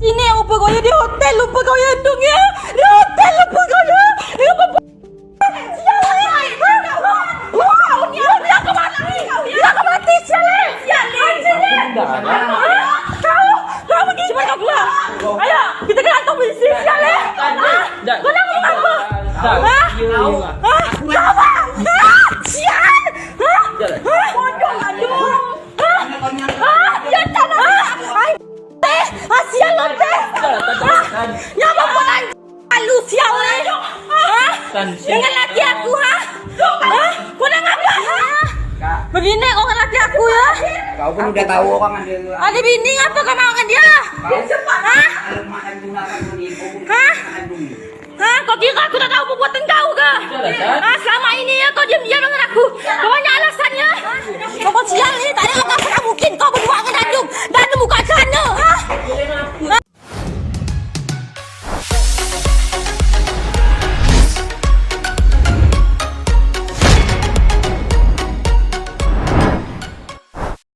Ini lupa kaya di hotel, lupa kaya dong ya. Di hotel lupa kaya. Lupa. Sialan. Wow, dia ke mana ni? Dia ke mati sialan. Kau pergi cepat kau keluar. Ayo, kita ke kantor polisi sialan. Kau nak ngomong apa? Apa? Sial. Bodoh aduh. Ya tanah. Sial lo teh. Ya bapak lu sial le. Dengan laki aku kau nak apa? Begini kau dengan laki aku ya? Kau pun udah tahu orang ada bini apa kau mau dengan dia? Kau kira aku tak tahu perbuatan kau ke? Selama ini ya kau diam-diam dengan